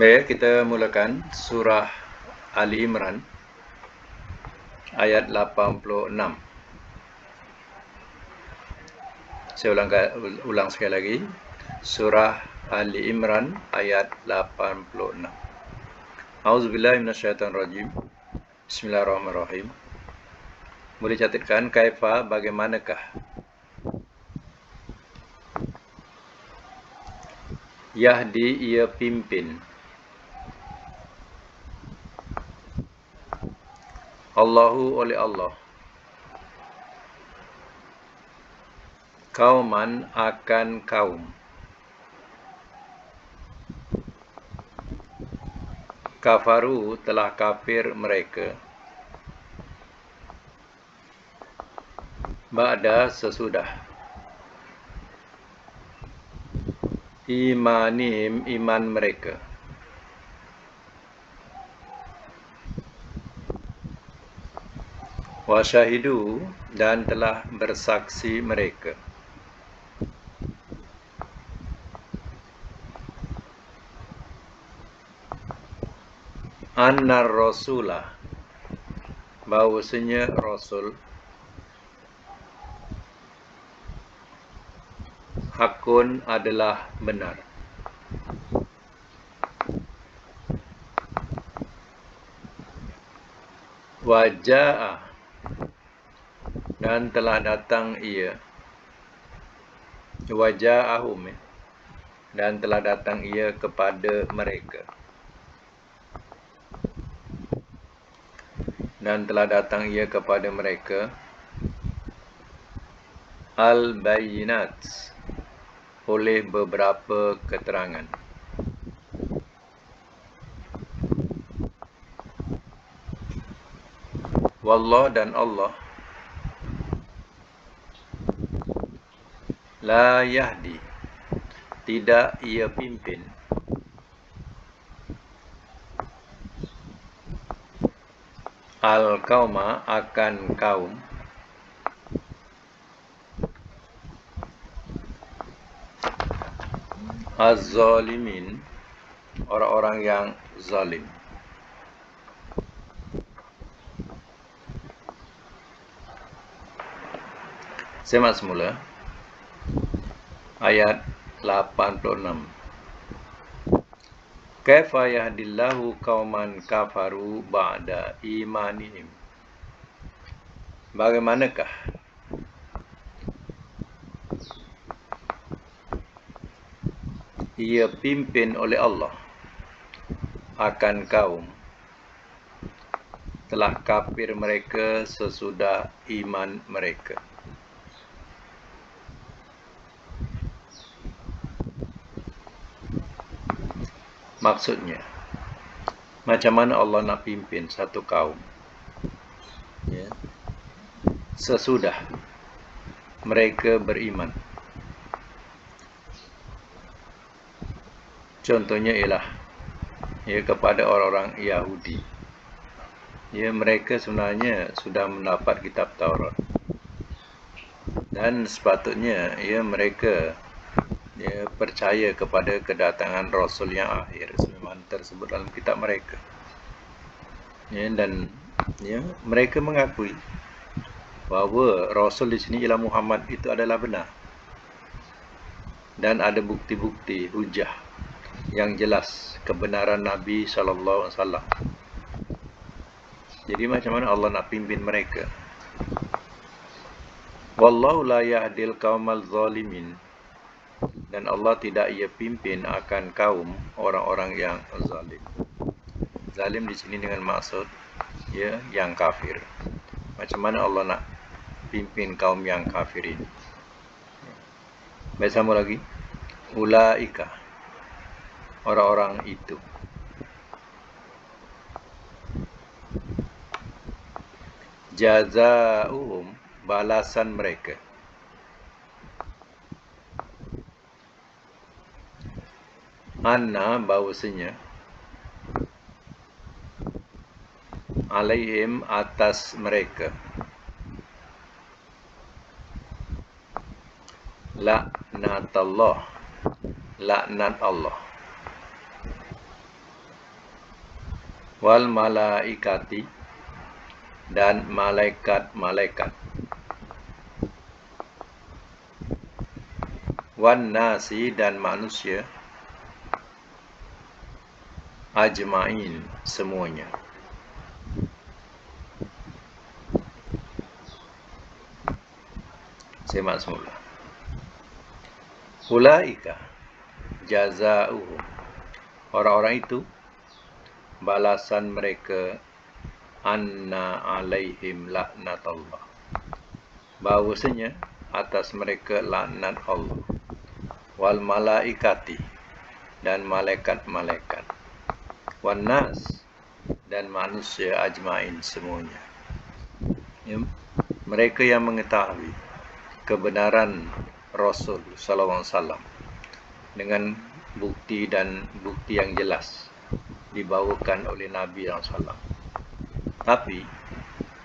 Baik, kita mulakan surah Ali Imran ayat 86. Saya ulang sekali lagi. Surah Ali Imran ayat 86. A'udzubillahi minasyaitonirrajim. Bismillahirrahmanirrahim. Boleh catatkan kaifa, bagaimanakah? Yahdi, ia pimpin. Allahu, oleh Allah. Kauman, akan kaum. Kafaru, telah kafir mereka. Ba'da, sesudah. Imanihim, iman mereka. Wasyahidu, dan telah bersaksi mereka. Annar rasulah, bahawasanya Rasul, hakun, adalah benar. Waja'a, dan telah datang ia. Waja'ahum, dan telah datang ia kepada mereka. Dan telah datang ia kepada mereka. Al-Bayyinat, oleh beberapa keterangan. Wallah, dan Allah, la yahdi, tidak ia pimpin, al-qauma, akan kaum, az-zalimin, orang-orang yang zalim. Semak semula ayat 86. Kaifa yahdillahu qauman kafaru ba'da imanihim. Bagaimanakah ia pimpin oleh Allah akan kaum telah kafir mereka sesudah iman mereka. Maksudnya, macam mana Allah nak pimpin satu kaum, ya, sesudah mereka beriman. Contohnya ialah, ya, kepada orang-orang Yahudi. Ya, mereka sebenarnya sudah mendapat kitab Taurat. Dan sepatutnya, ya, mereka, ya, percaya kepada kedatangan Rasul yang akhir sebagaimana tersebut dalam kitab mereka. Ya, dan, ya, mereka mengakui bahawa Rasul di sini ialah Muhammad, itu adalah benar. Dan ada bukti-bukti, hujah yang jelas kebenaran Nabi SAW. Jadi macam mana Allah nak pimpin mereka? Wallahu la yahdil qaumal zalimin, dan Allah tidak ia pimpin akan kaum orang-orang yang zalim. Zalim di sini dengan maksud, ya, yang kafir. Macam mana Allah nak pimpin kaum yang kafir ini? Baik, sama lagi. Ulaika, orang-orang itu. Jazauhum, balasan mereka. Anna, bahawasanya, alaihim, atas mereka, laknatullah, laknat Allah. wal malaikati, dan malaikat-malaikat, wan nasi, dan manusia, ajmain, semuanya. Semak semula. Ulaika jazauhum, orang-orang itu balasan mereka, anna alaihim laknatullah, bahawasanya atas mereka laknat Allah, wal malaikati, dan malaikat-malaikat, wan nas, dan manusia ajmain, semuanya. Ya, mereka yang mengetahui kebenaran Rasul sallallahu alaihi wasallam dengan bukti yang jelas dibawakan oleh Nabi SAW. Tapi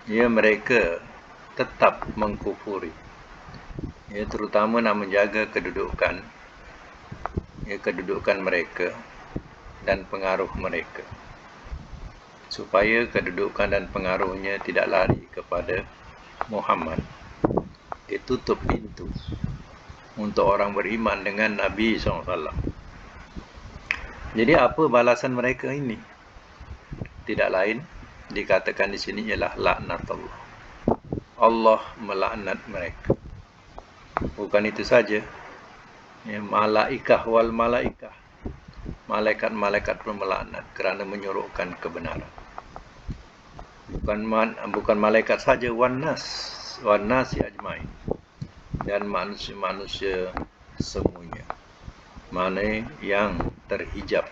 ya, mereka tetap mengkufuri, ya, terutama nak menjaga kedudukan mereka dan pengaruh mereka, supaya kedudukan dan pengaruhnya tidak lari kepada Muhammad. Ditutup pintu untuk orang beriman dengan Nabi SAW. Jadi apa balasan mereka ini? Tidak lain, dikatakan di sini ialah laknatullah. Allah melaknat mereka. Bukan itu saja, ya, malaikah wal malaikah, malaikat-malaikat pun melaknat kerana menyuruhkan kebenaran. Bukan malaikat saja, wan nasi ajmain, dan manusia-manusia semuanya. Mana yang terhijab,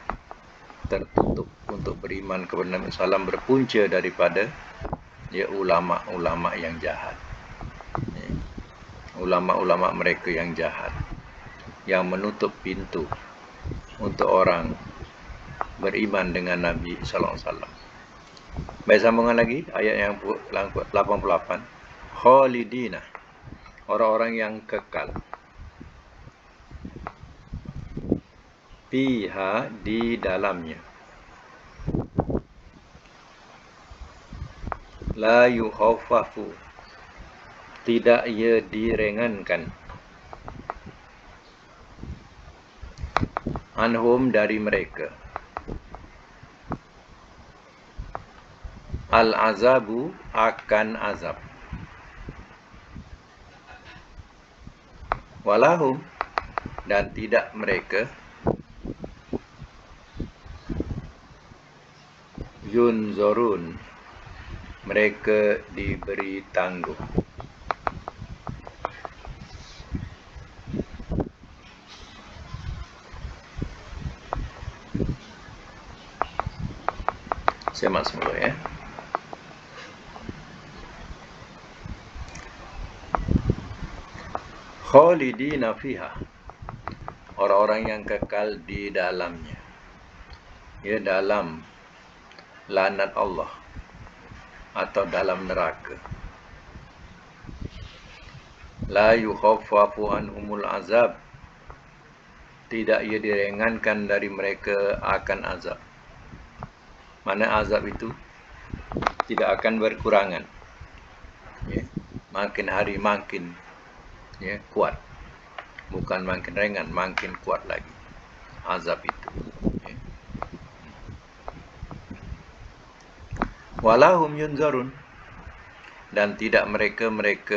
tertutup untuk beriman kepada Nabi SAW, berpunca daripada ya, ulama-ulama yang jahat, ya, ulama-ulama mereka yang jahat, yang menutup pintu untuk orang beriman dengan Nabi SAW. Baik, sambungan lagi ayat yang 88. Khalidina, orang-orang yang kekal, fiha, di dalamnya, la yukhaffafu, tidak ia diringankan, anhum, dari mereka, al-azabu, akan azab, walahum, dan tidak mereka, yunzarun, mereka diberi tangguh. Semak semula, ya. Khalidina fiha, orang-orang yang kekal di dalamnya, ya, dalam laknat Allah atau dalam neraka. La yukhaffafu anhumul azab, tidak ia diringankan dari mereka akan azab. Mana azab itu tidak akan berkurangan, ya, makin hari makin, ya, kuat, bukan makin ringan, makin kuat lagi azab itu, ya. Walahum yunzarun, dan tidak mereka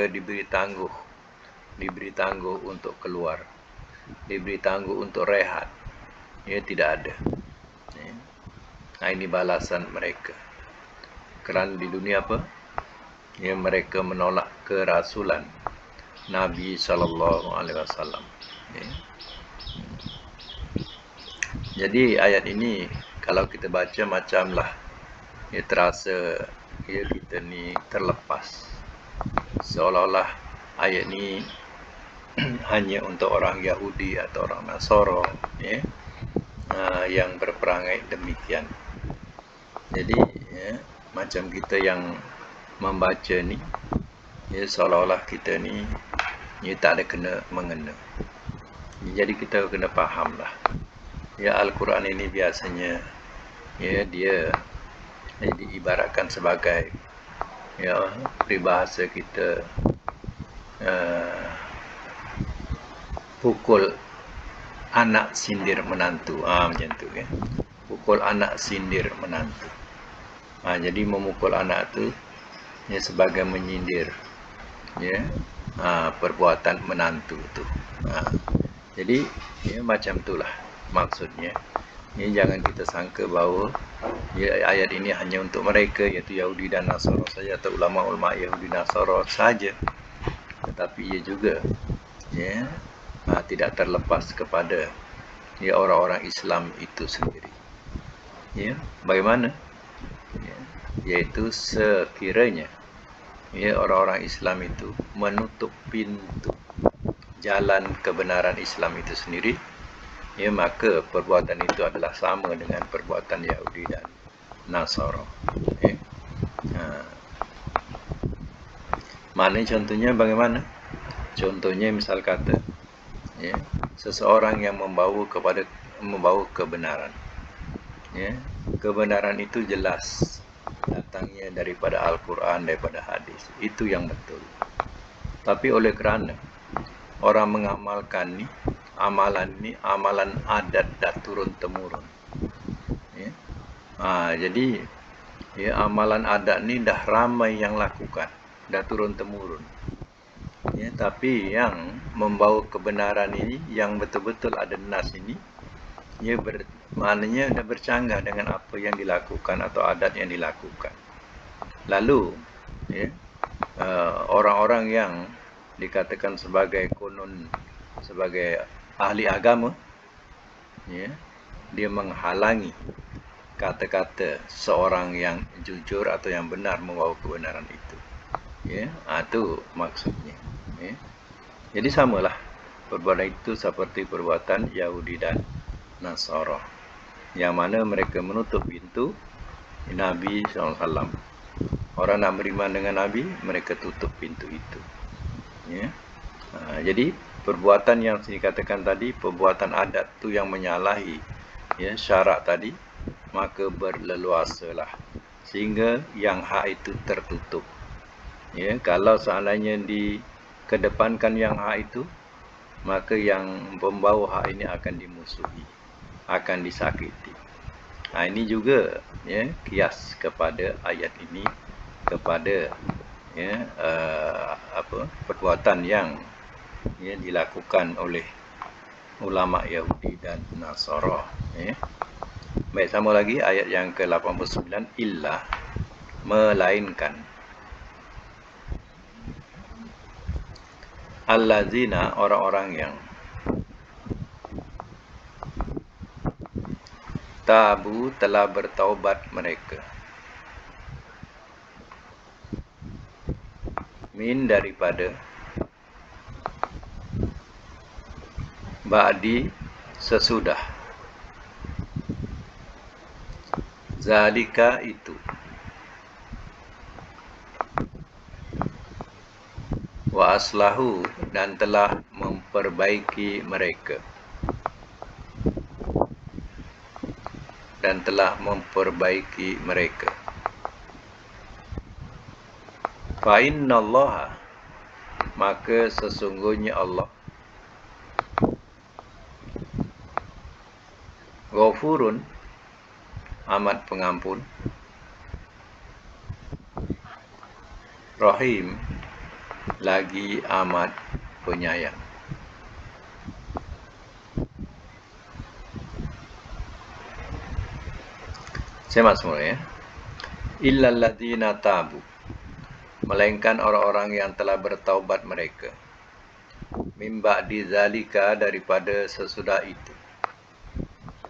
diberi tangguh untuk keluar, diberi tangguh untuk rehat, ya, tidak ada, ya. Nah, ini balasan mereka kerana di dunia apa? Ya, mereka menolak kerasulan Nabi SAW, ya. Jadi ayat ini kalau kita baca macamlah, ya, terasa, ya, kita ni terlepas, seolah-olah ayat ni hanya untuk orang Yahudi atau orang Nasara, ya, yang berperangai demikian. Jadi, ya, macam kita yang membaca ni, ya, seolah-olah kita ni, ya, tak ada kena mengena. Jadi kita kena fahamlah, ya, Al-Quran ini biasanya, ya, dia diibaratkan sebagai ya peribahasa kita pukul anak sindir menantu, macam tu kan. Pukul anak sindir menantu. Jadi memukul anak tu ya sebagai menyindir ya perbuatan menantu tu. Jadi ya macam itulah maksudnya. Ini jangan kita sangka bahawa ya, ayat ini hanya untuk mereka, iaitu Yahudi dan Nasara saja, atau ulama-ulama Yahudi dan Nasara saja, tetapi ia juga ya tidak terlepas kepada ya orang-orang Islam itu sendiri. Ya, bagaimana? Ya, yaitu sekiranya ya orang-orang Islam itu menutup pintu jalan kebenaran Islam itu sendiri, ya maka perbuatan itu adalah sama dengan perbuatan Yahudi dan Nasara. Ya. Mana contohnya bagaimana? Contohnya misal kata ya, seseorang yang membawa kebenaran. Ya, kebenaran itu jelas datangnya daripada Al-Quran, daripada hadis. Itu yang betul. Tapi oleh kerana orang mengamalkan ni, amalan adat dah turun temurun. Ya. Jadi ya, amalan adat ni dah ramai yang lakukan, dah turun temurun. Ya, tapi yang membawa kebenaran ini, yang betul-betul ada nas ini, ia maknanya dah bercanggah dengan apa yang dilakukan atau adat yang dilakukan. Lalu ya, orang-orang yang dikatakan sebagai konon sebagai ahli agama ya, dia menghalangi kata-kata seorang yang jujur atau yang benar membawa kebenaran itu. Ya, itu maksudnya. Ya. Jadi samalah perbuatan itu seperti perbuatan Yahudi dan Nasara, yang mana mereka menutup pintu Nabi SAW. Orang nak beriman dengan Nabi, mereka tutup pintu itu. Ya. Jadi perbuatan yang dikatakan tadi, perbuatan adat tu yang menyalahi ya syarak tadi, maka berleluasalah sehingga yang hak itu tertutup. Ya, kalau seandainya dikedepankan yang hak itu, maka yang membawa hak ini akan dimusuhi, akan disakiti. Ini juga ya kias kepada ayat ini, kepada ya perbuatan yang ya dilakukan oleh ulama Yahudi dan Nasara. Ya. Baik, sama lagi ayat yang ke-89, illa melainkan allazina orang-orang yang tabu telah bertaubat mereka min daripada ba'di sesudah zalika itu wa aslahu dan telah memperbaiki mereka fa innallaha maka sesungguhnya Allah Ghafurun amat pengampun, Rahim lagi amat penyayang. Semak semula ya. Illal ladzina tabu, melainkan orang-orang yang telah bertaubat mereka, mim ba'di zalika daripada sesudah itu,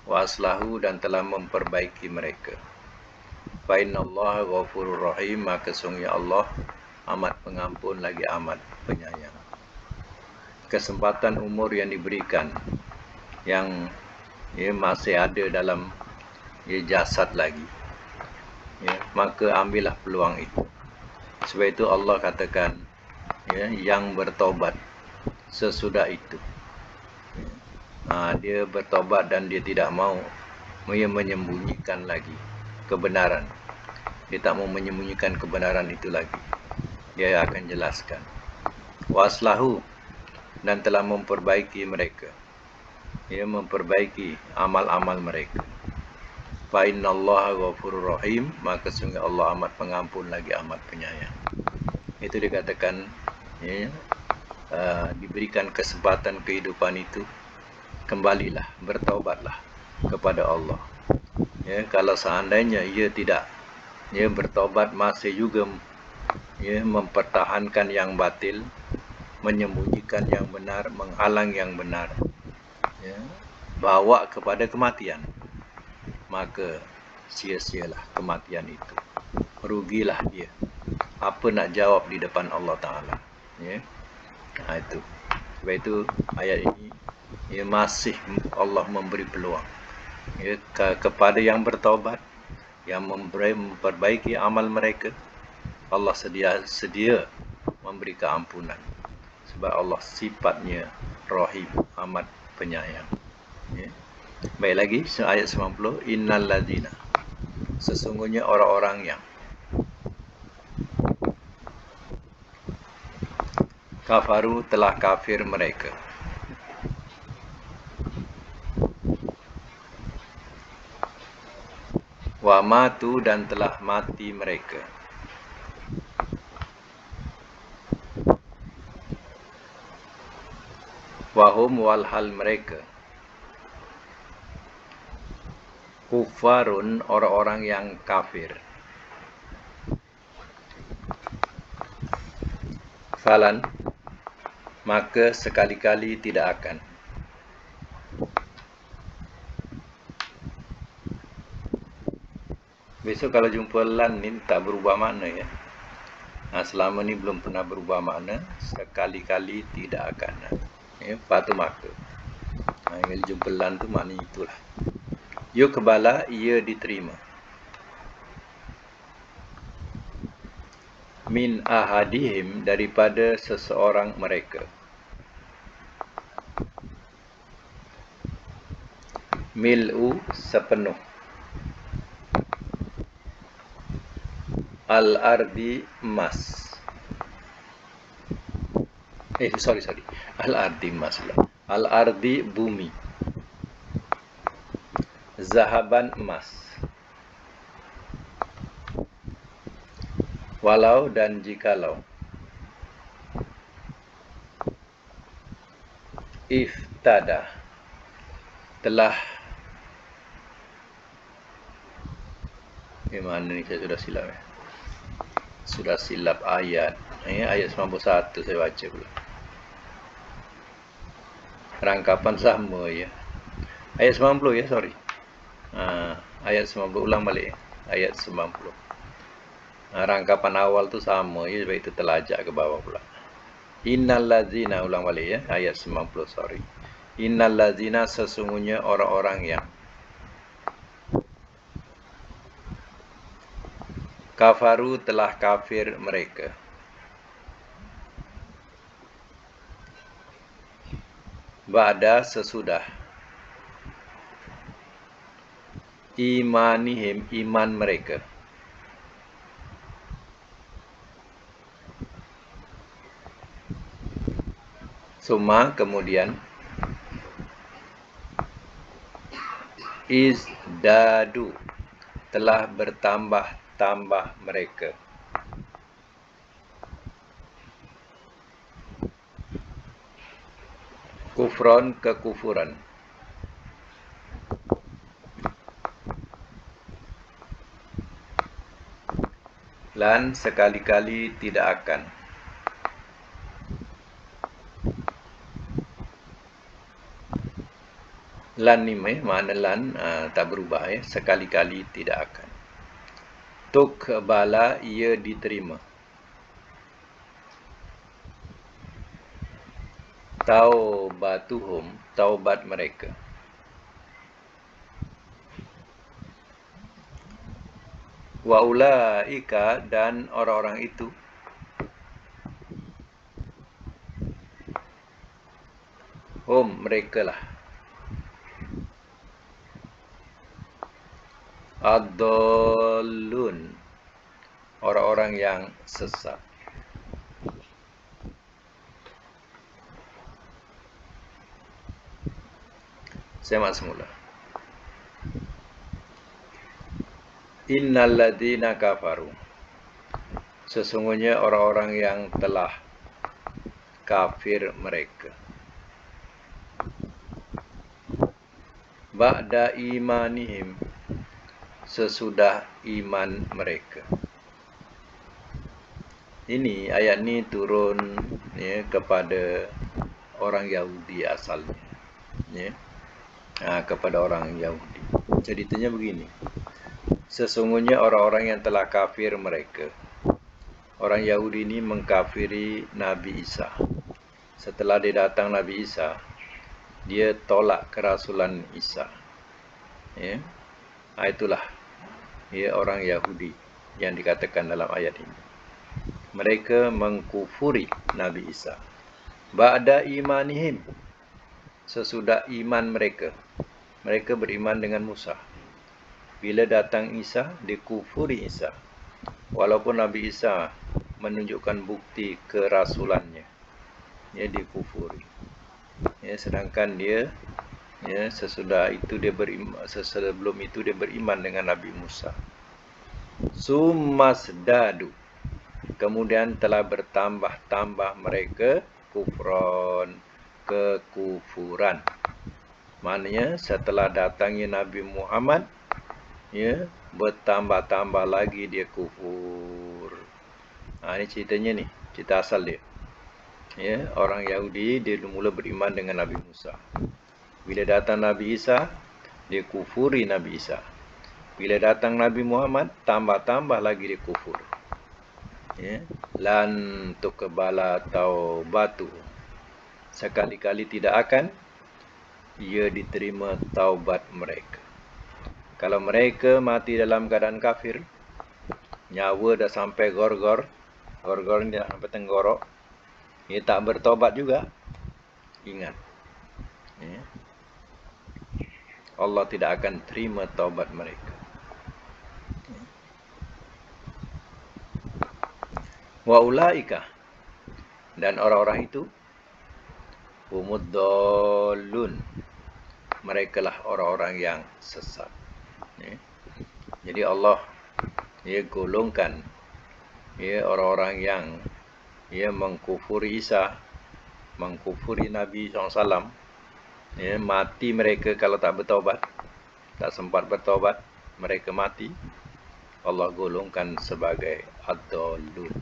wa aslahu dan telah memperbaiki mereka. Fa innallaha ghafurur rahim, maka sungguh Allah amat pengampun lagi amat penyayang. Kesempatan umur yang diberikan, yang ya, masih ada dalam ya, jasad lagi, ya, maka ambillah peluang itu. Sebab itu Allah katakan ya, yang bertobat sesudah itu. Dia bertobat dan dia tidak mau menyembunyikan lagi kebenaran. Dia tak mau menyembunyikan kebenaran itu lagi. Dia akan jelaskan. Waslahu, dan telah memperbaiki mereka. Dia memperbaiki amal-amal mereka. Fa innallaha ghafurur rahim, maka sungguh Allah amat pengampun lagi amat penyayang. Itu dikatakan ya, diberikan kesempatan kehidupan itu, kembalilah, bertaubatlah kepada Allah. Ya, kalau seandainya ia tidak bertaubat, masih juga mempertahankan yang batil, menyembunyikan yang benar, menghalang yang benar, bawa kepada kematian, maka sia-sialah kematian itu, rugilah dia. Apa nak jawab di depan Allah Ta'ala? Itu. Sebab itu ayat ini masih Allah memberi peluang kepada yang bertaubat, yang memperbaiki amal mereka. Allah sedia memberi keampunan, sebab Allah sifatnya Rahim, amat penyayang. Baik lagi, ayat 90, innal ladzina, sesungguhnya orang-orang yang kafaru, telah kafir mereka, wa matu, dan telah mati mereka, wahum, walhal mereka, kufarun, orang-orang yang kafir, falan, maka sekali-kali tidak akan. Besok kalau jumpa lan ni tak berubah makna ya. Selama ni belum pernah berubah makna, sekali-kali tidak akan. Patu maka. Kalau jumpa lan tu makna itulah. Yukbala, ia diterima. Min ahadihim, daripada seseorang mereka. Mil'u, sepenuh. Al-ardi, emas. Sorry. Al-ardi, emas lah. Al-ardi, bumi. Zahaban, emas. Walau, dan jikalau. Iftada, telah. Mana ni saya sudah silap Sudah silap ayat. Ayat 91 saya baca pula. Rangkapan sama ya. Ayat 90 ya, sorry. Ayat 90, ulang balik. Ayat 90. Rangkapan awal tu sama ya, sebab itu telajak ke bawah pula. Innal ladzina, ulang balik ya, ayat 90, sorry. Innal ladzina, sesungguhnya orang-orang yang kafaru, telah kafir mereka, ba'da, sesudah, imanihim, iman mereka, summa, kemudian, izdadu, telah bertambah-tambah mereka, kufron, kekufuran, lan sekali-kali tidak akan. Lan ni mana lan tak berubah ya, sekali-kali tidak akan. Tukbala, ia diterima. Taubatuhum, taubat mereka. Wa ulaika, dan orang-orang itu, mereka lah, ad-dallun, orang-orang yang sesat. Saya mak semula. Innal ladzina kafaru. Sesungguhnya orang-orang yang telah kafir mereka. Ba'da imanihim, sesudah iman mereka. Ini ayat ni turun ya, kepada orang Yahudi asalnya. Ya. Kepada orang Yahudi. Ceritanya begini. Sesungguhnya orang-orang yang telah kafir mereka. Orang Yahudi ini mengkafiri Nabi Isa. Setelah dia datang Nabi Isa, dia tolak kerasulan Isa. Ya. Itulah ya, orang Yahudi yang dikatakan dalam ayat ini. Mereka mengkufuri Nabi Isa. Ba'da imanihim, sesudah iman mereka. Mereka beriman dengan Musa. Bila datang Isa, dikufuri Isa. Walaupun Nabi Isa menunjukkan bukti kerasulannya, dia dikufuri. Ya, sedangkan dia ya, sesudah itu dia beriman, sebelum itu dia beriman dengan Nabi Musa. Sumasdadu, kemudian telah bertambah-tambah mereka kufron, kekufuran. Maknanya setelah datangnya Nabi Muhammad, ya, bertambah-tambah lagi dia kufur. Ini ceritanya ni, cerita asal dia. Ya, orang Yahudi dia mula beriman dengan Nabi Musa. Bila datang Nabi Isa, dia kufuri Nabi Isa. Bila datang Nabi Muhammad, tambah-tambah lagi dia kufur. Ya, lan tuqbala taubatu, sekali-kali tidak akan ia diterima taubat mereka. Kalau mereka mati dalam keadaan kafir, nyawa dah sampai gorgor ni dah sampai tenggorok, dia tak bertobat juga, ingat ya, Allah tidak akan terima taubat mereka. Wa ulaika, dan orang-orang itu humuddallun, mereka lah orang-orang yang sesat. Ya. Jadi Allah golongkan orang-orang yang mengkufuri Isa, mengkufuri Nabi SAW. Mati mereka kalau tak bertaubat, tak sempat bertaubat, mereka mati. Allah golongkan sebagai ad-dallun,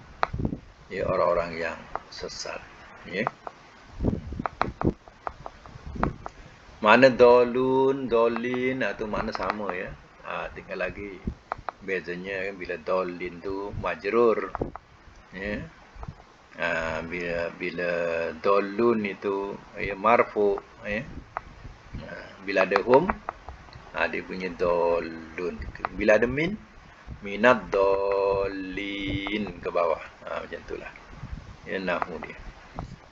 orang-orang yang sesat. Mana dolun, dolin atau mana sama ya. Tinggal lagi bezanya bila dolin tu majrur. Ya. Bila dolun itu marfu ya. Bila ada hum, dia punya dolun. Bila ada min, minad dolin ke bawah. Macam itulah. Ya, nahwu dia.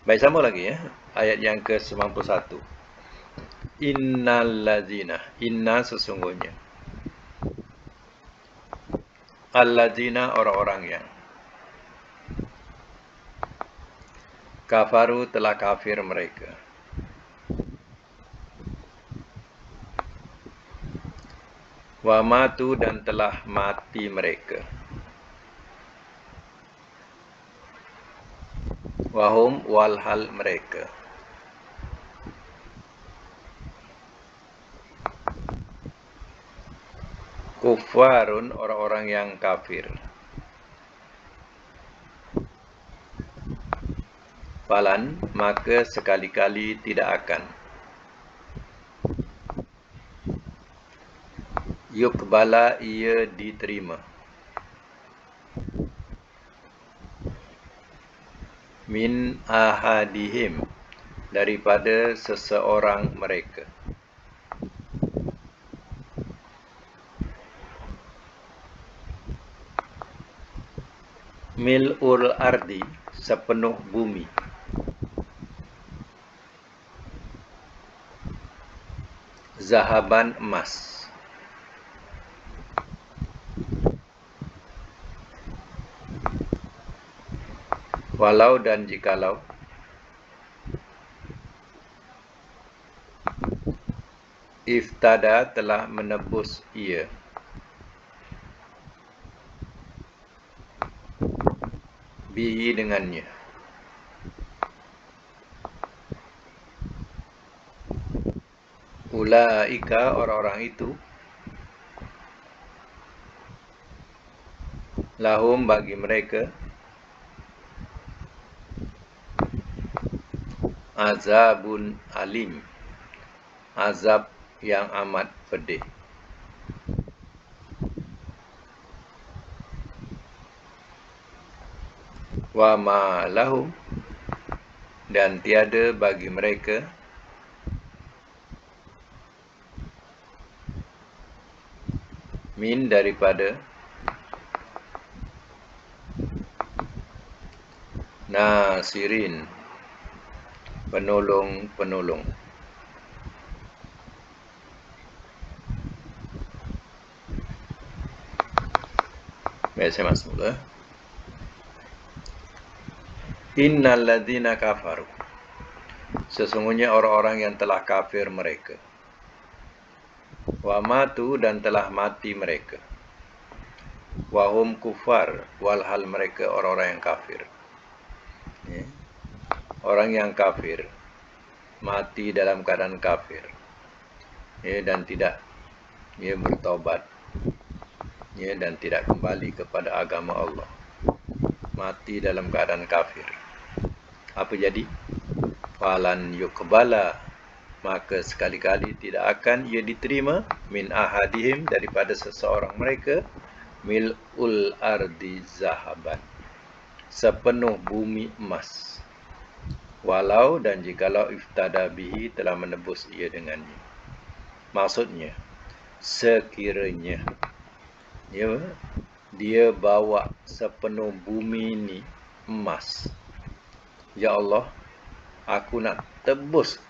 Baik, sama lagi ya. Ayat yang ke-91. Innal ladzina, inna sesungguhnya, alladzina orang-orang yang kafaru telah kafir mereka, wa matu dan telah mati mereka, wahum walhal mereka, kufarun orang-orang yang kafir, falan maka sekali-kali tidak akan yukbala ia diterima, min ahadihim daripada seseorang mereka, mil'ul ardi sepenuh bumi, zahaban emas, Walau dan jikalau iftada telah menebus ia bihi dengannya. Ulaika orang-orang itu lahum bagi mereka azabun alim, azab yang amat pedih. Wa ma lahum dan tiada bagi mereka min daripada nasirin penolong-penolong. Baik, saya masuk mula. Innal ladzina kafaru, sesungguhnya orang-orang yang telah kafir mereka, wa matu dan telah mati mereka, wa hum kufar walhal mereka orang-orang yang kafir. Orang yang kafir mati dalam keadaan kafir, dan tidak bertaubat, dan tidak kembali kepada agama Allah, mati dalam keadaan kafir, apa jadi? Falan yuqbala, maka sekali-kali tidak akan ia diterima min ahadihim daripada seseorang mereka mil'ul ardi zahaban, sepenuh bumi emas, walau dan jikalau iftada bihi telah menebus ia dengannya. Maksudnya sekiranya dia bawa sepenuh bumi ini emas, ya Allah, aku nak tebus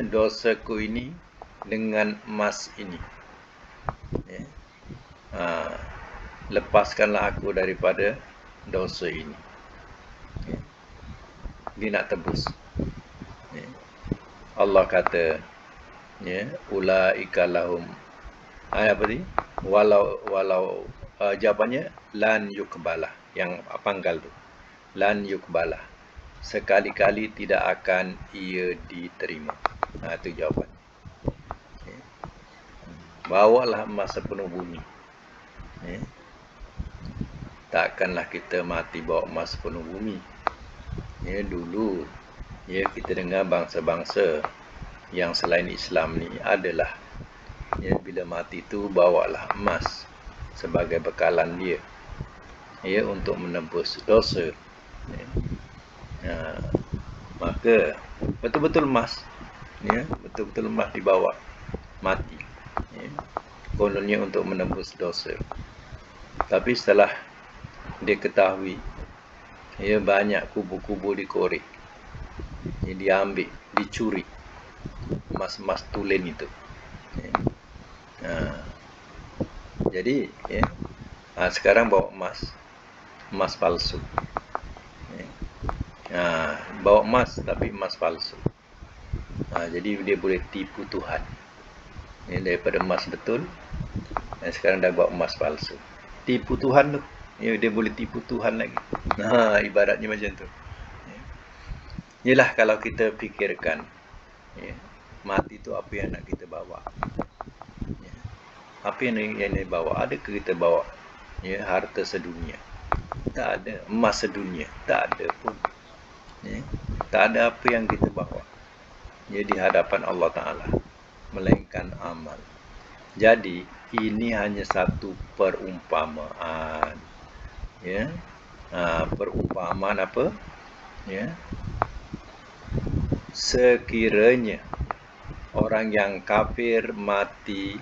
dosaku ini dengan emas ini, lepaskanlah aku daripada dosa ini. Dia nak tebus. Allah kata, ulaika lahum, apa ni? Walau jawapannya lan yukbalah, yang pangkal tu, lan yukbalah, sekali-kali tidak akan ia diterima. Itu jawapan. Bawalah emas sepenuh bumi, takkanlah kita mati bawa emas sepenuh bumi. Dulu kita dengar bangsa-bangsa yang selain Islam ni adalah bila mati tu bawalah emas sebagai bekalan dia, untuk menebus dosa. Maka betul-betul emas, betul-betul emas dibawa mati, kononnya untuk menebus dosa. Tapi setelah dia ketahui banyak kubur-kubur dikorek, diambil, dicuri emas-emas tulen itu. Jadi sekarang bawa emas palsu. Bawa emas tapi emas palsu. Jadi dia boleh tipu Tuhan. Daripada emas betul, sekarang dah bawa emas palsu. Tipu Tuhan tu. Dia boleh tipu Tuhan lagi. Ibaratnya macam tu. Yalah, kalau kita fikirkan, mati tu apa yang nak kita bawa? Apa yang bawa? Adakah kita bawa harta sedunia? Tak ada. Emas sedunia? Tak ada pun. Tak ada apa yang kita bawa di hadapan Allah Ta'ala melainkan amal. Jadi ini hanya satu perumpamaan. Perumpamaan apa? Sekiranya orang yang kafir mati,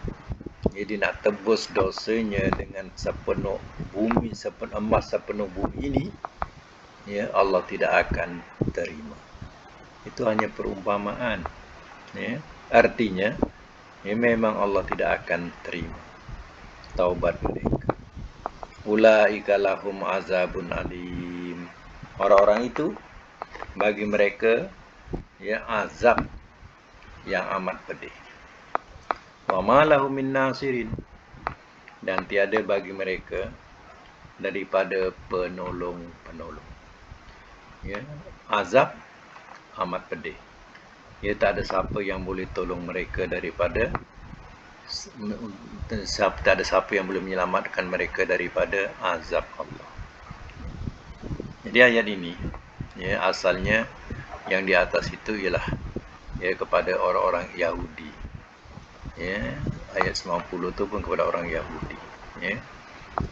jadi nak tebus dosanya dengan sepenuh bumi, sepenuh emas, sepenuh bumi ini, Allah tidak akan terima. Itu hanya perumpamaan. Artinya memang Allah tidak akan terima taubat mereka. Ulaika lahum azabun alim, Orang-orang itu bagi mereka ya azab yang amat pedih. Wa ma lahum min nasirin, dan tiada bagi mereka daripada penolong-penolong. Ya, azab amat pedih. Ya, tak ada siapa yang boleh tolong mereka daripada tak ada siapa yang boleh menyelamatkan mereka daripada azab Allah. Jadi ayat ini ya asalnya yang di atas itu ialah ya kepada orang-orang Yahudi. Ya, ayat 90 tu pun kepada orang Yahudi. Ya.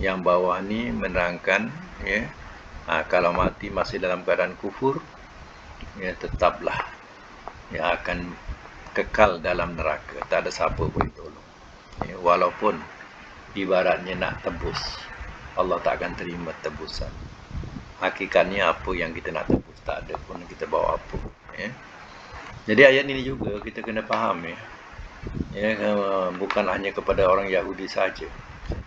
Yang bawah ni menerangkan ya kalau mati masih dalam keadaan kufur ya tetaplah ya akan kekal dalam neraka, tak ada siapa boleh tolong. Ya, walaupun ibaratnya nak tebus, Allah tak akan terima tebusan. Hakikatnya apa yang kita nak tebus tak ada pun kita bawa apa. Ya. Jadi ayat ini juga kita kena faham ya. Ya, bukan hanya kepada orang Yahudi saja.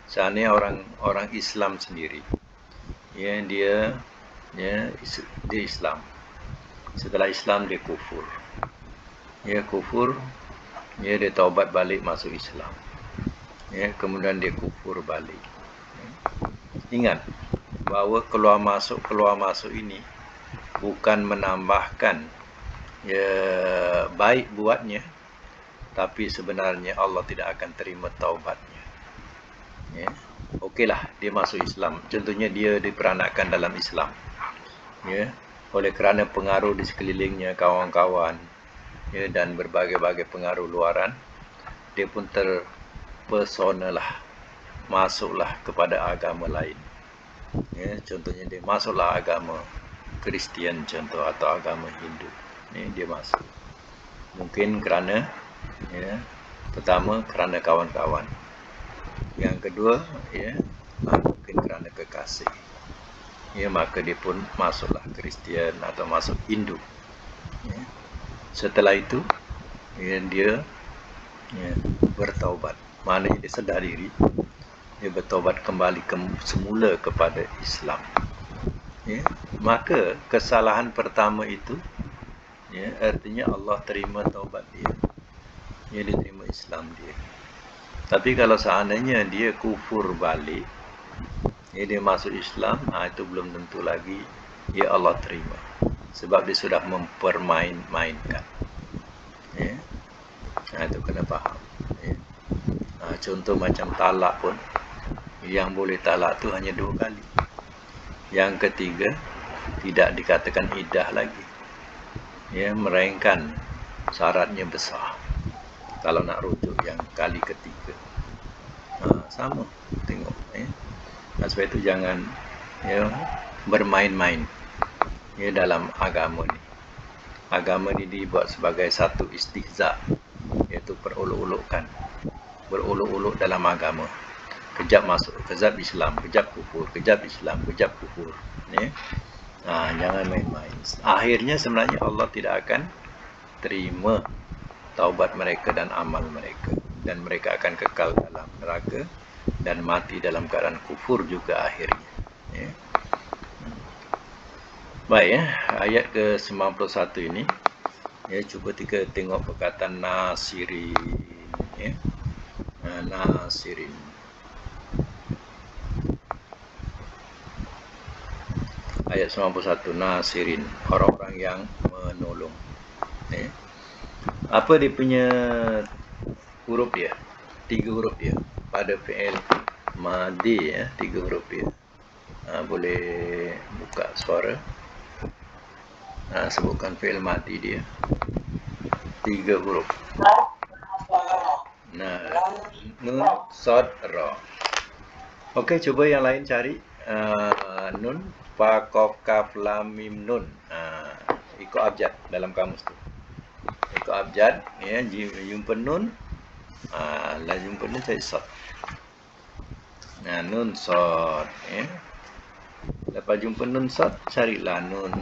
Seandainya orang Islam sendiri, ya dia Islam. Setelah Islam dia kufur. Ya kufur, ya dia taubat balik masuk Islam. Ya kemudian dia kufur balik. Ya. Ingat bahawa keluar masuk ini bukan menambahkan ya baik buatnya, tapi sebenarnya Allah tidak akan terima taubatnya. Ya. Okeylah dia masuk Islam. Contohnya dia diperanakkan dalam Islam. Ya, oleh kerana pengaruh di sekelilingnya, kawan-kawan, ya, dan berbagai-bagai pengaruh luaran, dia pun terpesonalah, masuklah kepada agama lain. Ya, contohnya dia masuklah agama Kristian contoh atau agama Hindu. Ya, dia masuk. Mungkin kerana ya, pertama kerana kawan-kawan. Yang kedua, ya, mungkin kerana kekasih. Ya, maka dia pun masuklah Kristian atau masuk Hindu. Ya. Setelah itu, ya, dia ya, bertaubat. Maknanya dia sedar diri, dia bertaubat kembali semula kepada Islam. Ya. Maka kesalahan pertama itu, ya, artinya Allah terima taubat dia. Ya, dia terima Islam dia. Tapi kalau seandainya dia kufur balik, ya, dia masuk Islam, itu belum tentu lagi ya Allah terima. Sebab dia sudah mempermain-mainkan. Ya. Itu kena faham. Ya. Contoh macam talak pun, yang boleh talak tu hanya 2 kali. Yang ketiga, tidak dikatakan iddah lagi. Ya, melainkan syaratnya besar. Kalau nak rujuk yang kali ketiga. Sama, tengok. Ya. Sebab itu jangan ya, bermain-main ya, dalam agama ni. Agama ni dibuat sebagai satu istihza, iaitu perolok-olokan. Berolok-olok dalam agama. Kejap masuk, kejap Islam, kejap kufur, kejap Islam, kejap kufur. Ya. Jangan main-main. Akhirnya sebenarnya Allah tidak akan terima taubat mereka dan amal mereka. Dan mereka akan kekal dalam neraka dan mati dalam keadaan kufur juga akhirnya. Ya. Baik ya, ayat ke-91 ini. Ya, cuba kita tengok perkataan nasirin. Ya. Nasirin. Ayat 91, nasirin, orang-orang yang menolong. Ya. Apa dia punya huruf dia? 3 huruf dia. Pada fi'il madhi ya, 3 huruf dia. Boleh buka suara. Sebutkan fi'il madhi dia. 3 huruf. Nun, sad, ra. Okey, cuba yang lain cari. Nun, fa, qaf, kaf, lam, mim, nun. Ikut abjad dalam kamus tu. Ikut abjad, ya, jumpa nun. Lah jumpa nun cari sad. Nun, sad, ya. Lepas jumpa nun sad, carilah nun,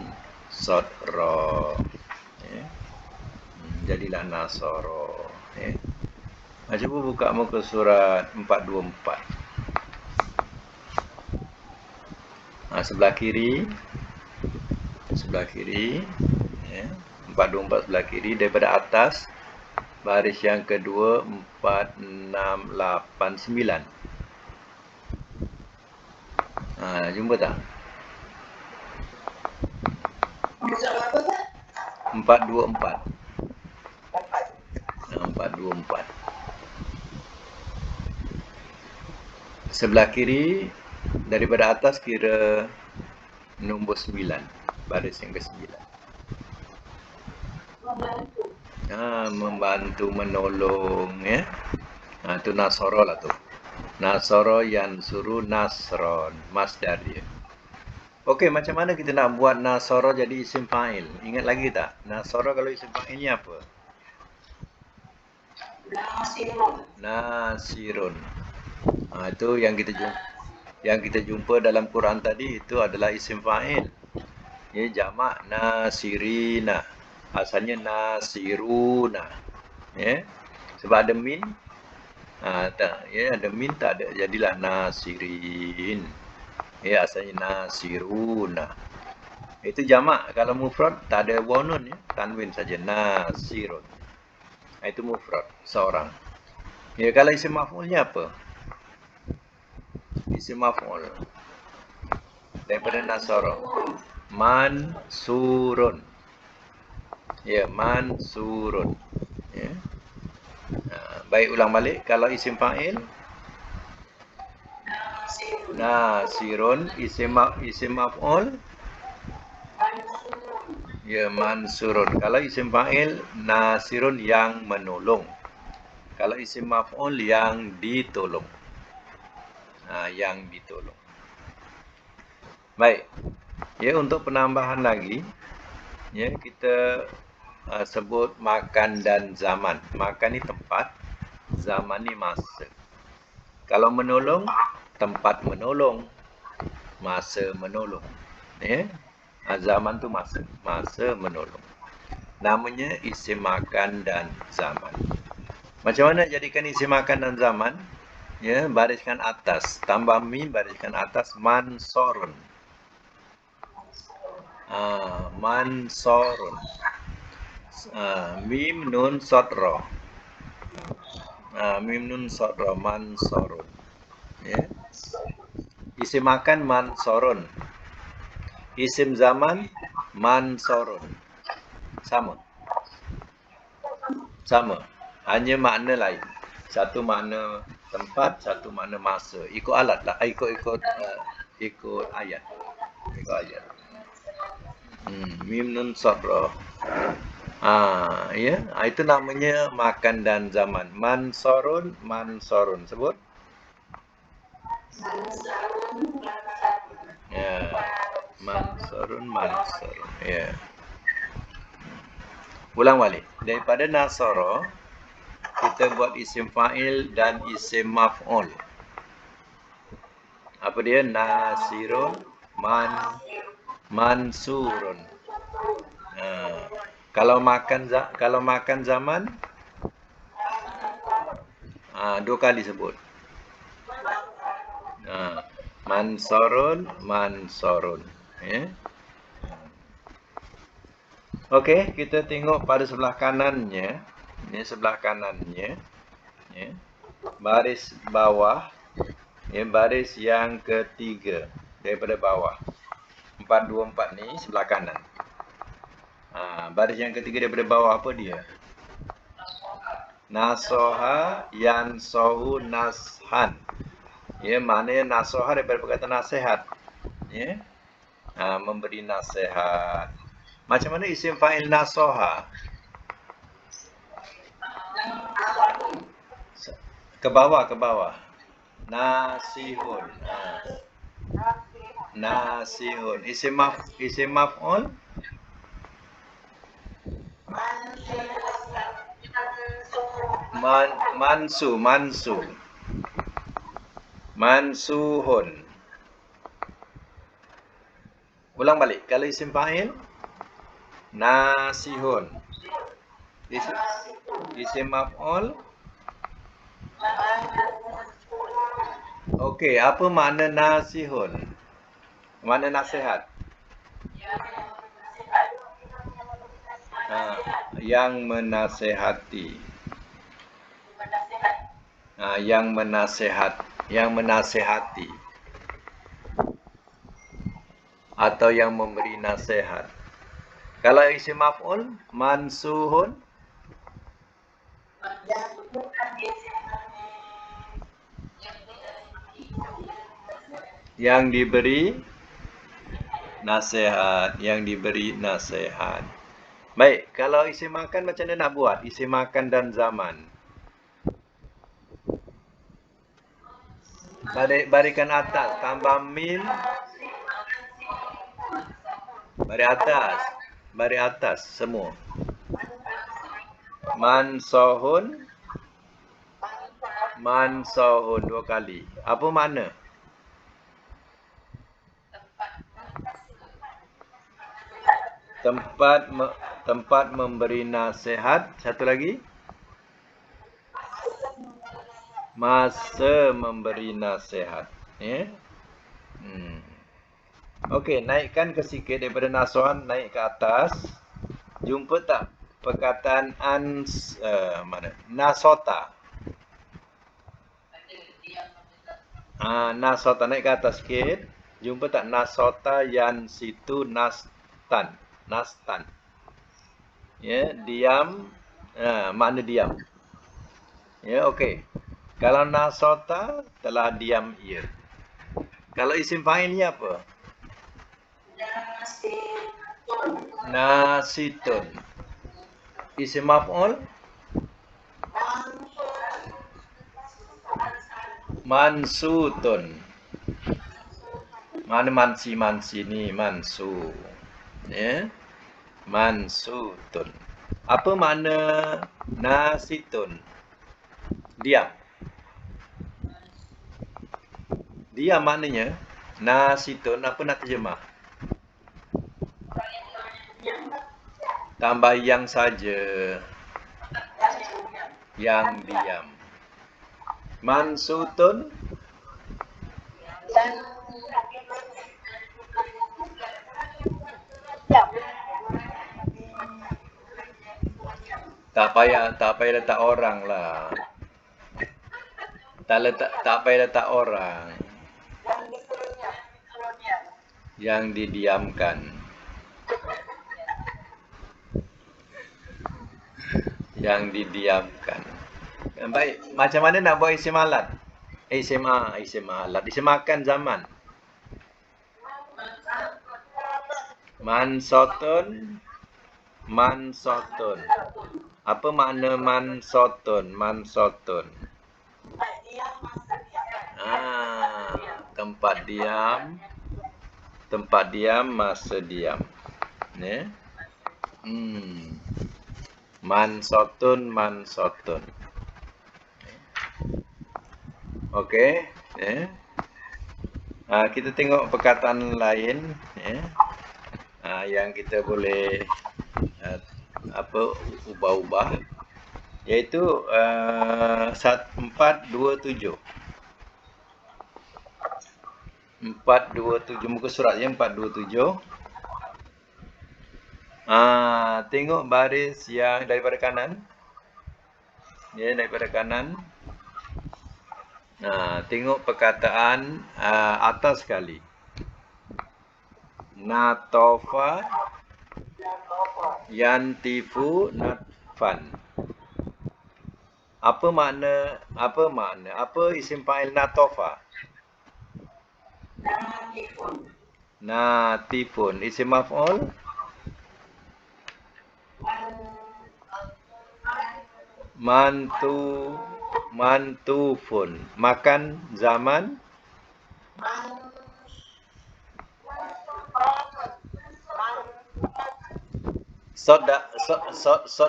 sad, ra. Ya. Jadilah nasara. Ya. Cuba buka muka surat 424. Sebelah kiri sebelah kiri, ya. 424 sebelah kiri daripada atas. Baris yang kedua 4, 6, 8, 9. Jumpa tak? 424. 424. Sebelah kiri daripada atas kira nombor 9. Baris yang ke-9. Membantu, menolong, ya. Itu nasara lah tu. Nasara yang suruh nasron, masdar dia. Okey, macam mana kita nak buat nasara jadi isim fa'il? Ingat lagi tak? Nasara kalau isim fa'ilnya apa? Nasirun. Itu yang kita jumpa dalam Quran tadi, itu adalah isim fa'il. Ya, jamak nasirina. Asalnya nasiruna. Ya. Sebab ada min. Tak, ya, ada min tak ada, jadilah nasirin. Ya, asalnya nasiruna. Itu jamak. Kalau mufrad tak ada wawun, ya, tanwin saja, nasirun. Itu mufrad, seorang. Ya, kalau isim maf'ulnya apa? Isim maf'ul daripada nasara, mansurun. Ya, mansurun. Ya. Baik, ulang balik. Kalau isim fa'il nasirun, isim maf'ul ya, mansurun. Kalau isim fa'il nasirun, yang menolong. Kalau isim maf'ul yang ditolong. Yang ditolong. Baik. Ya, untuk penambahan lagi, ya, kita sebut makan dan zaman. Makan ni tempat, zaman ni masa. Kalau menolong, tempat menolong, masa menolong. Ya. Zaman tu masa, masa menolong. Namanya isim makan dan zaman. Macam mana jadikan isim makan dan zaman? Ya, bariskan atas, tambah mim, bariskan atas, mansorun. Mansorun. Mim nun sodro. Mim nun sodro, mansorun. Ya. Isim makan mansorun. Isim zaman mansorun. Sama. Hanya makna lain. Satu makna tempat, satu makna masa. Ikut alat lah. Ikut ayat. Ikut ayat. Mim nun sodro. Ya. Itu namanya makan dan zaman. Mansorun. Sebut. Ya. Mansorun. Ya. Ulang balik. Daripada nasara, kita buat isim fa'il dan isim maf'ul. Apa dia? Nasirun, mansurun. Kalau makan zaman, dua kali sebut. Mansurun. Ya. Okey, kita tengok pada sebelah kanannya. Ini sebelah kanannya. Ya. Baris bawah. Ya, baris yang ketiga daripada bawah. 424 ni sebelah kanan. Baris yang ketiga daripada bawah, apa dia? Nasoha yansohu nashan. Ya, maknanya nasoha daripada perkataan nasihat. Ya. Memberi nasihat. Macam mana isim fa'il nasoha? Ke bawah. Nasihun. Nasihun. Isim maf'ul? Mansuhun. Ulang balik. Kalau isim fa'il, nasihun. Isim maf'ul. Okey, apa makna nasihun? Makna nasihat. Yang menasehati. Yang menasehati. Atau yang memberi nasihat. Kalau isim maf'ul, mansuhun. Yang diberi nasihat. Yang diberi nasihat. Baik, kalau isim makan macam mana nak buat? Isim makan dan zaman. Barikan atas, tambah min. Bari atas semua. Mansohun. Mansohun 2 kali. Apa makna? Tempat memberi nasihat. Satu lagi. Masa memberi nasihat. Ya. Okey, naikkan ke sikit daripada nasuhan, naik ke atas. Jumpa tak perkataan mana? Nasota. Nasota, naik ke atas sikit. Jumpa tak nasota yang situ nastan. Nastan. Ya, diam. Makna diam. Ya, okey. Kalau nasota telah diam ia. Kalau isim fa'ilnya apa? Nasitun. Isim maf'ul? Mansutun. Mana mansi ni? Mansu. Ya. Mansutun. Apa makna nasitun? Diam. Diam maknanya. Nasitun, apa nak terjemah? Tambah yang saja. Yang diam. Mansutun. Tak payah letak orang lah. Tak payah letak orang. Yang didiamkan. Yang didiamkan. Baik, macam mana nak buat isim alat? Isim alat. Isim makan zaman. Mansotun. Mansotun. Apa makna mansotun? Mansotun. Tempat diam. Tempat diam, masa diam. Ya. Mansotun, mansotun. Okey. Ya. Kita tengok perkataan lain. Ya. Yang kita boleh ubah-ubah, iaitu 427. 427 muka surat ya, 427. Tengok baris yang daripada kanan. Ya, daripada kanan. Tengok perkataan atas sekali. Natofa, yantifu, natfan. Apa makna? Apa isim fa'il natofa? Natifun. Isim maf'ul? Mantufun. Makan zaman? Sot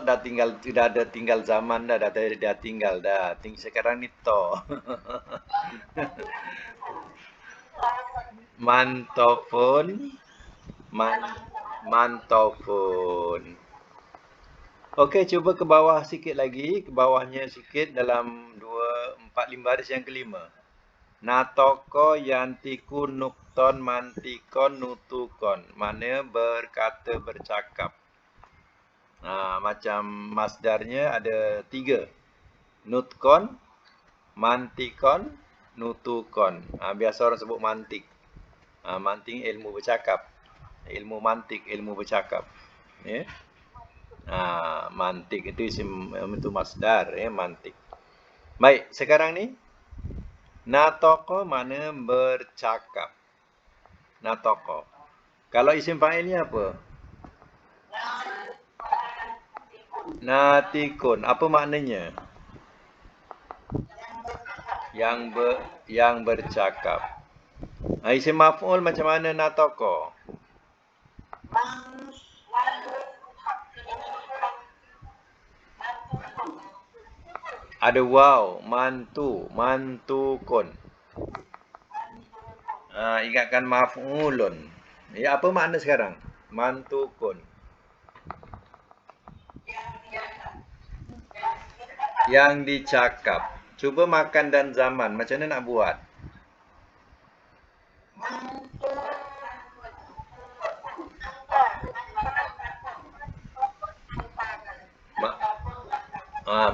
dah tinggal, tidak ada tinggal zaman dah tinggal dah. Sekarang ni to. Mantofun. Mantofun. Okey, cuba ke bawah sikit lagi, ke bawahnya sikit dalam 2, 4, 5 baris yang kelima. Natoko yantiku nukton mantikon nutukon. Mana berkata bercakap. Macam masdarnya ada 3. Nutkon, mantikon, nutukon. Biasa orang sebut mantik. Mantik ilmu bercakap. Ilmu mantik, ilmu bercakap. Ya. Mantik itu isim itu masdar ya, mantik. Baik, sekarang ni natoko mana bercakap. Natoko. Kalau isim fa'ilnya apa? Natikun. Apa maknanya? Yang bercakap. Isim maf'ul macam mana natoko? Ada waw, mantukun. Ingatkan maf'ulun. Ya, apa makna sekarang? Mantukun. Yang dicakap. Cuba makan dan zaman. Macam mana nak buat?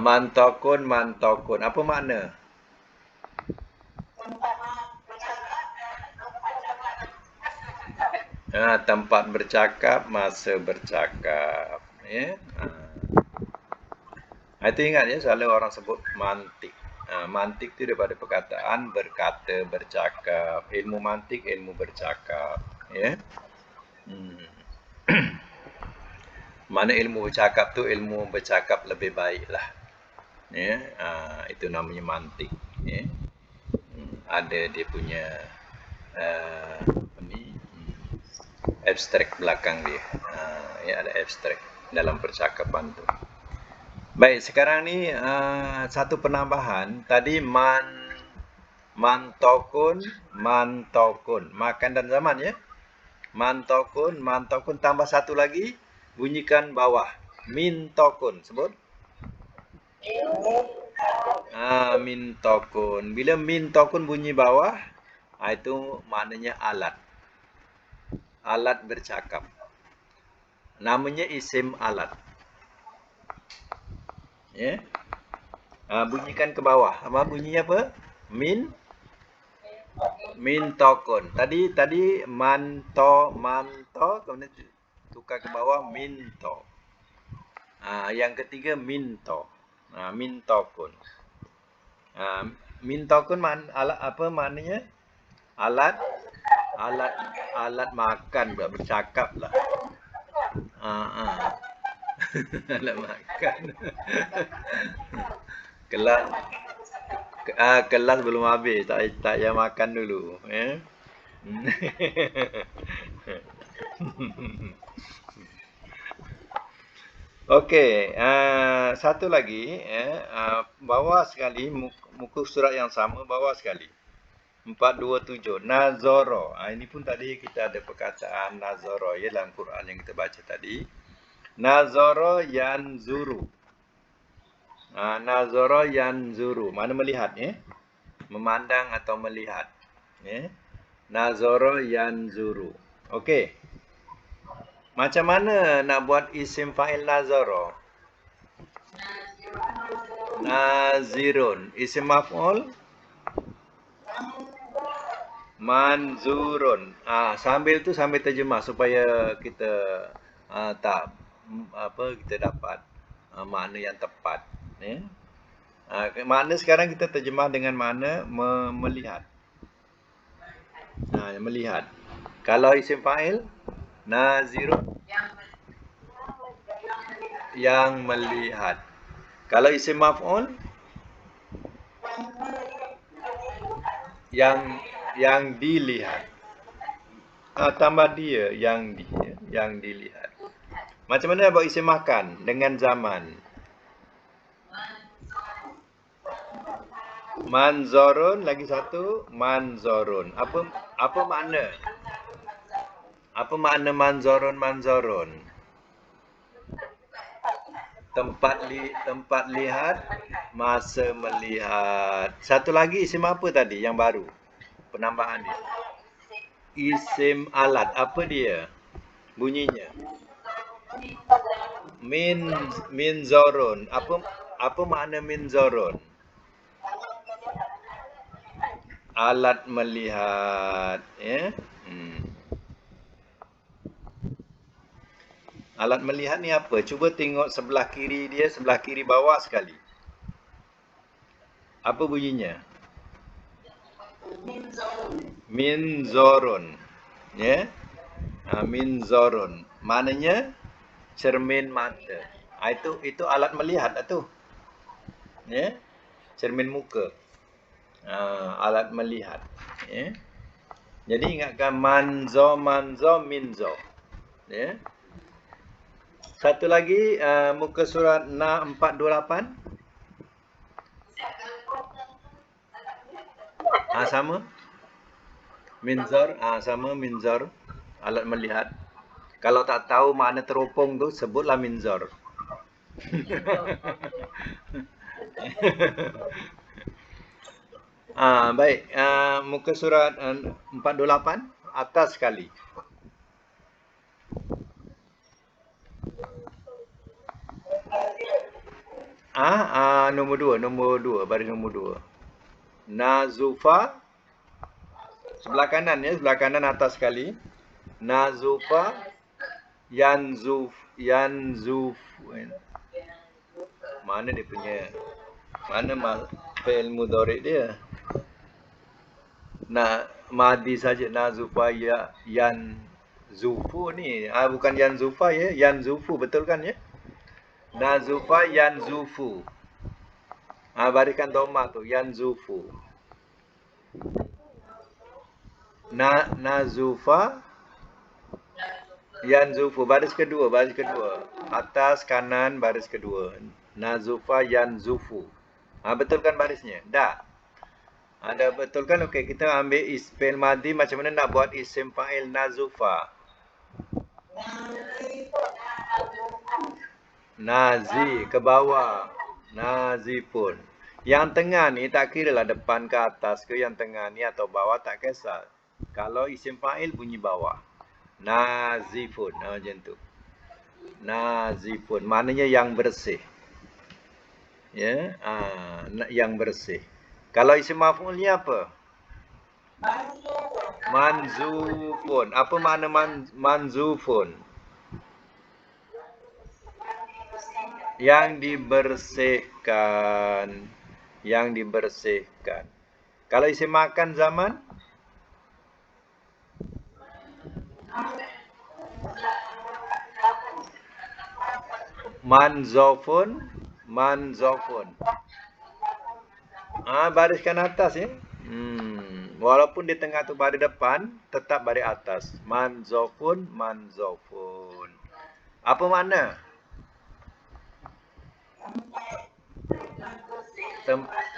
Mantokun. Apa makna? Tempat bercakap, masa bercakap. Ya. Itu ingat ya, selalu orang sebut mantik. Mantik itu daripada perkataan berkata, bercakap. Ilmu mantik, ilmu bercakap. Ya. Mana ilmu bercakap tu ilmu bercakap lebih baik lah. Ya. Itu namanya mantik. Ya. Ada dia punya abstrak belakang dia. Ya, ada abstrak dalam percakapan tu. Baik, sekarang ni satu penambahan. Tadi mantokun. Makan dan zaman ya. Mantokun. Tambah satu lagi. Bunyikan bawah. Mintokun. Sebut. Mintokun. Bila mintokun bunyi bawah, itu maknanya alat. Alat bercakap. Namanya isim alat. Ya. Bunyikan ke bawah. Bunyinya apa? Mintokun. Tadi manto, kemudian tukar ke bawah minto. Yang ketiga minto. Mintokun. Mintokun alat apa maknanya? Alat makan, bercakap lah. Alat makan. Kelas belum habis, tak payah makan dulu, ya. Okey, satu lagi bawah sekali muka surat yang sama, bawah sekali. 427 Nazoro. Ini pun tadi kita ada perkataan Nazoro ya dalam Quran yang kita baca tadi. Nazoro yanzuru. Nazoro yanzuru. Mana melihat ya? Memandang atau melihat. Ya. Nazoro yanzuru. Okey. Macam mana nak buat isim fa'il nazoro? Nazirun. Isim maf'ul? Manzurun. Sambil terjemah supaya kita kita dapat makna yang tepat. Ya. Makna sekarang kita terjemah dengan makna melihat. Melihat. Kalau isim fa'il nazirun, yang melihat. Kalau isim maf'ul, yang dilihat. Tambah dia yang dilihat. Macam mana buat isim makan dengan zaman? Manzorun, lagi satu manzorun. Apa makna? Apa makna manzorun? Tempat lihat, masa melihat. Satu lagi isim apa tadi yang baru? Penambahan dia. Isim alat. Apa dia? Bunyinya. Minzorun. Apa makna minzorun? Alat melihat, ya. Alat melihat ni apa? Cuba tengok sebelah kiri dia, sebelah kiri bawah sekali. Apa bunyinya? Minzorun. Ya. Minzorun. Maknanya cermin mata. Itu alat melihat lah tu. Ya. Cermin muka. Alat melihat. Ya. Jadi ingatkan manzo, minzo. Ya. Satu lagi, muka surat 428. Sama. Minzor, sama minzor. Alat melihat. Kalau tak tahu makna teropong tu, sebutlah minzor. Baik. Muka surat 428, atas sekali. Nombor dua, baris nombor 2. Nazufa. Sebelah kanan ya, sebelah kanan atas sekali. Nazufa yanzuf. Mana dia punya? Mana fi'il mudhari' dia? Madi saja. Nazufa yanzufu ni. Bukan yanzufa ya, yanzufu, betul kan ya? Nazufa yanzufu. Barikan dhamma tu, yanzufu. Nazufa yanzufu, baris kedua. Atas kanan baris kedua. Nazufa yanzufu. Betulkan barisnya? Dah. Dah betul kan? Okey, kita ambil fi'il madhi, macam mana nak buat isim fa'il nazufa? Nazi, ke bawah. Nazifun. Yang tengah ni tak kira lah depan ke atas ke, yang tengah ni atau bawah tak kisah. Kalau isim fa'il bunyi bawah. Nazifun. Macam tu. Nazifun. Maknanya yang bersih. Ya. Yang bersih. Kalau isim maf'ul ni apa? Manzufun. Apa makna manzufun? Yang dibersihkan. Kalau isim makan zaman? Manzofun. Bariskan atas ya. Walaupun di tengah tu baris depan, tetap baris atas. Manzofun. Apa makna?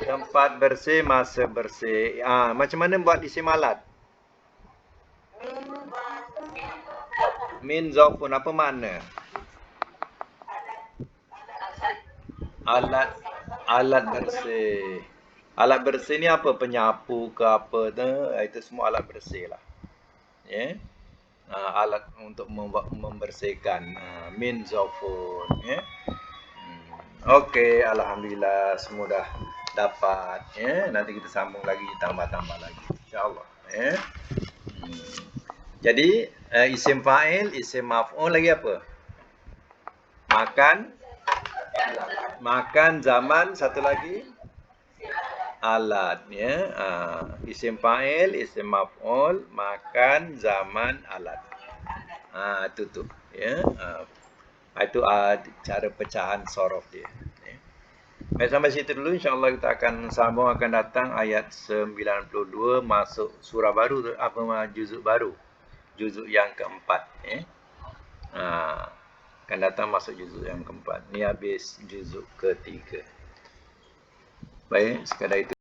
Tempat bersih, masa bersih. Macam mana buat isim alat? Min zofun, apa makna? Alat bersih. Alat bersih ni apa? Penyapu ke apa tu? Itu semua alat bersih lah. Ya. Alat untuk membersihkan. Min zofun. Ya. Okey, alhamdulillah semua dah dapat. Ya. Nanti kita sambung lagi, tambah-tambah lagi. InsyaAllah. Ya. Jadi isim fa'il, isim maf'ul, lagi apa? Makan, zaman, satu lagi alat ya. Isim fa'il, isim maf'ul, makan, zaman, alat. Itu tu ya. Itu cara pecahan sorof dia. Baik, sampai situ dulu. InsyaAllah kita akan sambung, akan datang ayat 92 masuk surah baru, juzuk baru. Juzuk yang keempat. Akan datang masuk juzuk yang keempat. Ni habis juzuk ketiga. Baik, sekadar itu.